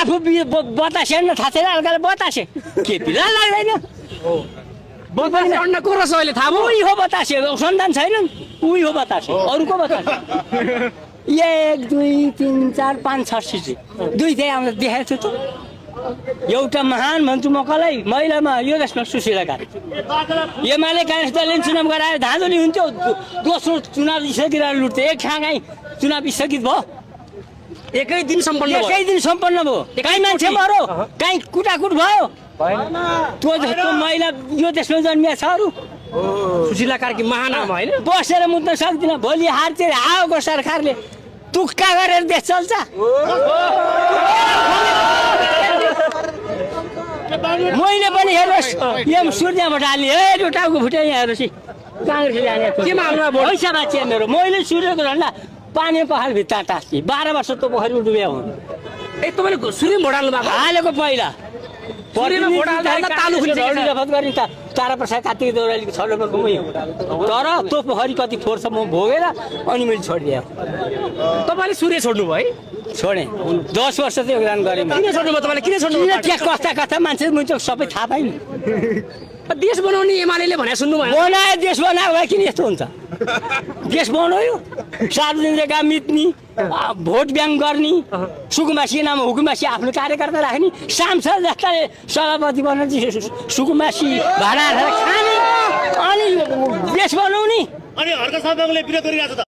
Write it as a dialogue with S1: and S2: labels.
S1: आफू बतासे न थाहा छैन अर्काले बतासे के पिला लाग्दैन
S2: बतासे अन्न को रहेछ अहिले थाहा भयो
S1: उही हो बतासे सन्तान छैन उही हो बतासे अरूको बतासे 1 2 3 4 5 6 सिसी दुई चाहिँ आउँदा देखाएको छु त एउटा महान भन्छु म कसलाई महिलामा यो देशमा सुशीला कार्की एमाले काङ्ग्रेस दलले चुनाव गराएर धाँधली हुन्थ्यो दोस्रो चुनाव सकिएर लुट्थ्यो एक ठाउँमै चुनाव स्थगित भयो
S2: एकै दिन सम्पन्न
S1: भयो कहीँ मान्छे मरो कहीँ कुटाकुट भयो त्यो जस्तो महिला यो देशमा जन्मिया छ अरू
S2: सुशीला कार्की महानाम होइन
S1: बसेर मुत्न सक्दिन भोलि हारतिर आएको सरकारले तुक्का गरेर देश चल्छ मैले पनि हेर्नुहोस् यहाँ सूर्यबाट हालेँ हे टाउको फुट्यो यहाँ हेर्नुहोस् काङ्ग्रेसले हाने
S2: केमा हाल्नु भयो
S1: पैसा बाँचियो मेरो मैले सूर्यको झन्डा पानी पखाल भित्र टाँस्ने 12 वर्ष त पोखरी डुबे हुन्
S2: ए तपाईँले सूर्य भोट हाल्नु भएको
S1: हालेको पहिला
S2: सूर्यमा भोट हाल्दा तालु खुल्छ
S1: तारा प्रसाद कार्तिक देउरालीको 6 नम्बरको मै हो तर त्यो पोखरी कति फोर्छ म भोगेर अनि मैले छोडिदिएँ
S2: तपाईँले सूर्य छोड्नु भयो है
S1: छोडेँ 10 वर्ष चाहिँ योगदान गरेँ
S2: किन छोड्नु भयो तपाईँले किन छोड्नु भयो
S1: त्यहाँ कस्ता मान्छे मुझे सबै थाहा पाइन्
S2: देश बनाउने एमाले भने सुन्नु भयो
S1: बनायो देश बनायो भए किन यस्तो हुन्छ देश बनायो सार्वजनिक काम मिच्ने भोट ब्याङ्क गर्ने सुकुमासी नाम हुकुमासी आफ्नो कार्यकर्ता राख्ने सांसद जस्ता सभापति बनाउने सुकुमासी भाडा खाने अनि देश बनाउने
S3: अनि हर्क साहबले विरोध गरिरहेको छ